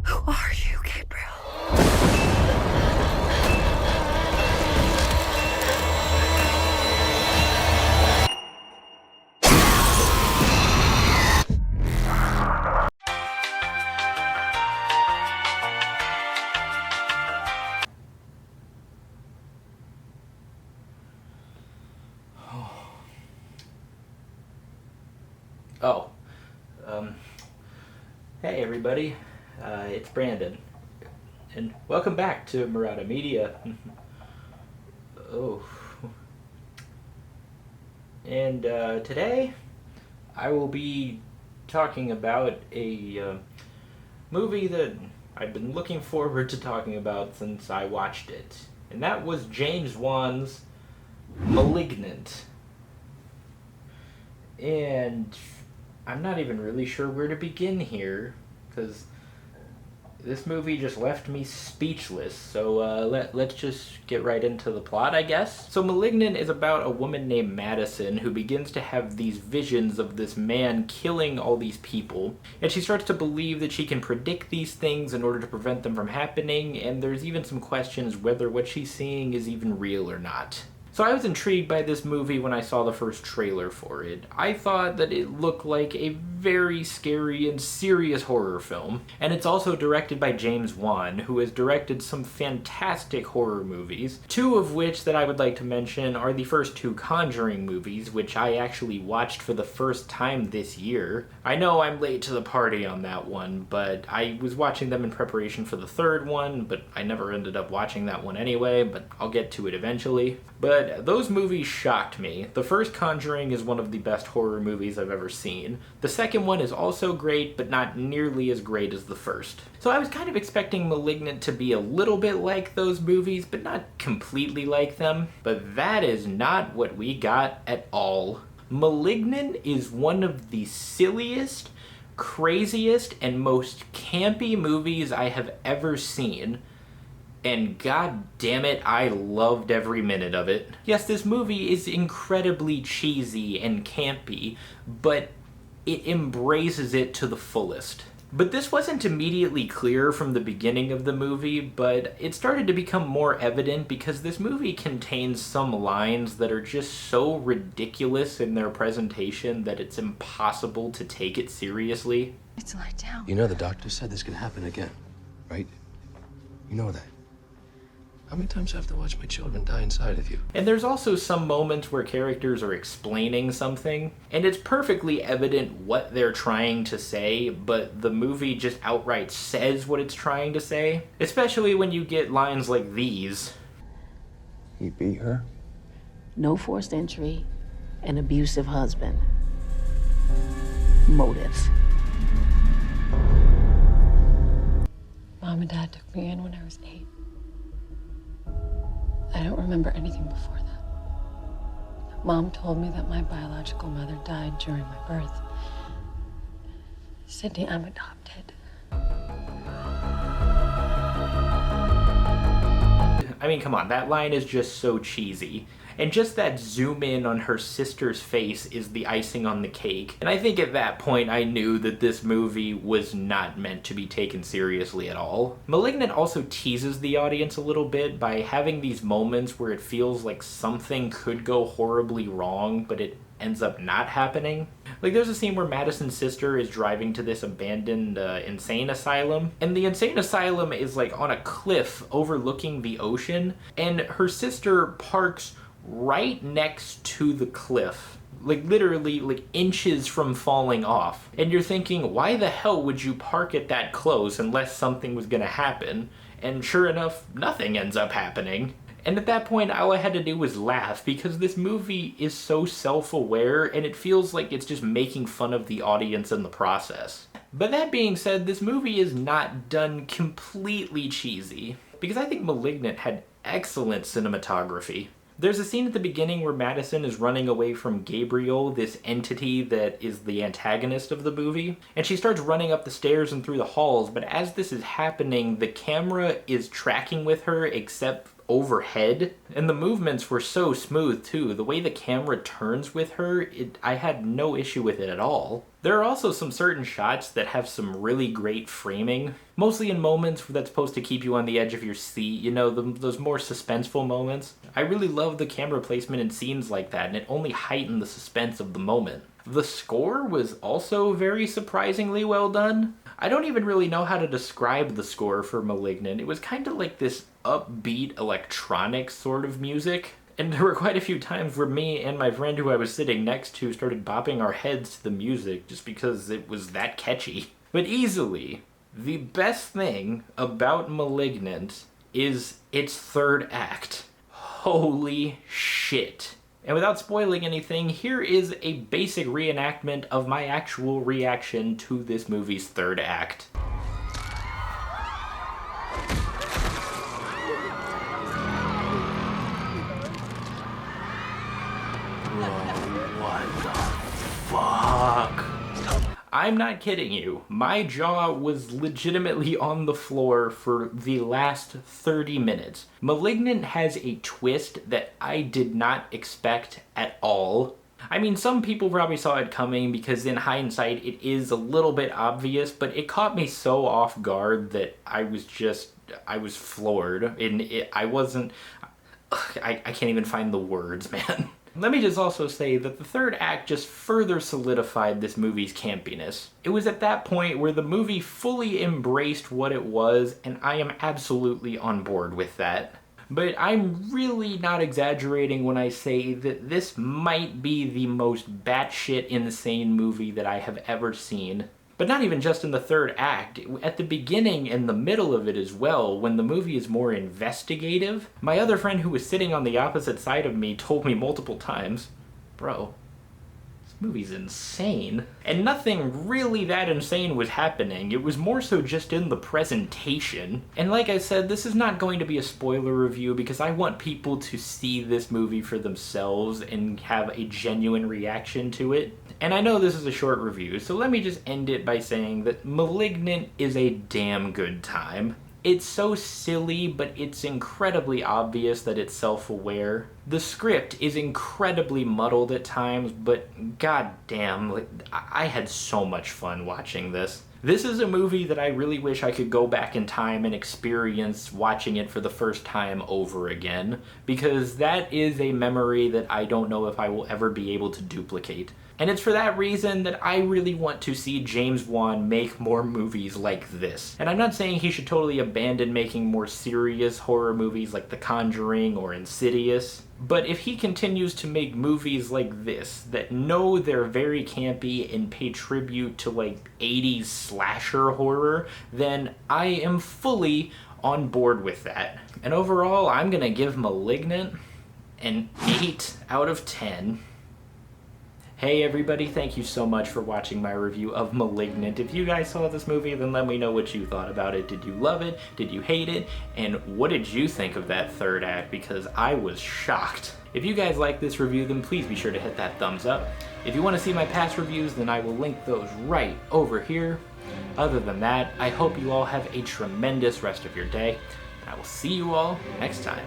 Who are you, Gabriel? Oh, hey everybody, it's Brandon, and welcome back to Marotta Media. Oh, and today I will be talking about a movie that I've been looking forward to talking about since I watched it, and that was James Wan's Malignant. And I'm not even really sure where to begin here, because this movie just left me speechless. So let's just get right into the plot, I guess. So Malignant is about a woman named Madison who begins to have these visions of this man killing all these people. And she starts to believe that she can predict these things in order to prevent them from happening, and there's even some questions whether what she's seeing is even real or not. So I was intrigued by this movie when I saw the first trailer for it. I thought that it looked like a very scary and serious horror film. And it's also directed by James Wan, who has directed some fantastic horror movies, two of which that I would like to mention are the first two Conjuring movies, which I actually watched for the first time this year. I know I'm late to the party on that one, but I was watching them in preparation for the third one, but I never ended up watching that one anyway, but I'll get to it eventually. But those movies shocked me. The first Conjuring is one of the best horror movies I've ever seen. The second one is also great, but not nearly as great as the first. So I was kind of expecting Malignant to be a little bit like those movies, but not completely like them. But that is not what we got at all. Malignant is one of the silliest, craziest, and most campy movies I have ever seen. And god damn it, I loved every minute of it. Yes, this movie is incredibly cheesy and campy, but it embraces it to the fullest. But this wasn't immediately clear from the beginning of the movie, but it started to become more evident because this movie contains some lines that are just so ridiculous in their presentation that it's impossible to take it seriously. It's lie down. You know the doctor said this can happen again, right? You know that. How many times do I have to watch my children die inside of you? And there's also some moments where characters are explaining something, and it's perfectly evident what they're trying to say, but the movie just outright says what it's trying to say. Especially when you get lines like these. He beat her? No forced entry, an abusive husband. Motive. Mom and Dad took me in when I was 8. I don't remember anything before that. Mom told me that my biological mother died during my birth. Sydney, I'm adopted. I mean, come on, that line is just so cheesy. And just that zoom in on her sister's face is the icing on the cake. And I think at that point I knew that this movie was not meant to be taken seriously at all. Malignant also teases the audience a little bit by having these moments where it feels like something could go horribly wrong, but it ends up not happening. Like, there's a scene where Madison's sister is driving to this abandoned insane asylum, and the insane asylum is like on a cliff overlooking the ocean, and her sister parks right next to the cliff, like literally like inches from falling off. And you're thinking, why the hell would you park it that close unless something was gonna happen? And sure enough, nothing ends up happening. And at that point, all I had to do was laugh, because this movie is so self-aware, and it feels like it's just making fun of the audience in the process. But that being said, this movie is not done completely cheesy, because I think Malignant had excellent cinematography. There's a scene at the beginning where Madison is running away from Gabriel, this entity that is the antagonist of the movie, and she starts running up the stairs and through the halls, but as this is happening, the camera is tracking with her except overhead, and the movements were so smooth too. The way the camera turns with her, I had no issue with it at all. There are also some certain shots that have some really great framing, mostly in moments that's supposed to keep you on the edge of your seat, you know, those more suspenseful moments. I really love the camera placement in scenes like that, and it only heightened the suspense of the moment. The score was also very surprisingly well done. I don't even really know how to describe the score for Malignant. It was kind of like this upbeat electronic sort of music. And there were quite a few times where me and my friend who I was sitting next to started bopping our heads to the music just because it was that catchy. But easily, the best thing about Malignant is its third act. Holy shit. And without spoiling anything, here is a basic reenactment of my actual reaction to this movie's third act. What the fuck? I'm not kidding you. My jaw was legitimately on the floor for the last 30 minutes. Malignant has a twist that I did not expect at all. I mean, some people probably saw it coming because in hindsight it is a little bit obvious, but it caught me so off guard that I was floored. And I can't even find the words, man. Let me just also say that the third act just further solidified this movie's campiness. It was at that point where the movie fully embraced what it was, and I am absolutely on board with that. But I'm really not exaggerating when I say that this might be the most batshit insane movie that I have ever seen. But not even just in the third act, at the beginning and the middle of it as well, when the movie is more investigative. My other friend who was sitting on the opposite side of me told me multiple times, bro, this movie's insane. And nothing really that insane was happening, it was more so just in the presentation. And like I said, this is not going to be a spoiler review because I want people to see this movie for themselves and have a genuine reaction to it. And I know this is a short review, so let me just end it by saying that Malignant is a damn good time. It's so silly, but it's incredibly obvious that it's self-aware. The script is incredibly muddled at times, but goddamn, I had so much fun watching this. This is a movie that I really wish I could go back in time and experience watching it for the first time over again, because that is a memory that I don't know if I will ever be able to duplicate. And it's for that reason that I really want to see James Wan make more movies like this. And I'm not saying he should totally abandon making more serious horror movies like The Conjuring or Insidious, but if he continues to make movies like this that know they're very campy and pay tribute to like 80s slasher horror, then I am fully on board with that. And overall, I'm gonna give Malignant an 8 out of 10. Hey everybody, thank you so much for watching my review of Malignant. If you guys saw this movie, then let me know what you thought about it. Did you love it? Did you hate it? And what did you think of that third act? Because I was shocked. If you guys like this review, then please be sure to hit that thumbs up. If you want to see my past reviews, then I will link those right over here. Other than that, I hope you all have a tremendous rest of your day. I will see you all next time.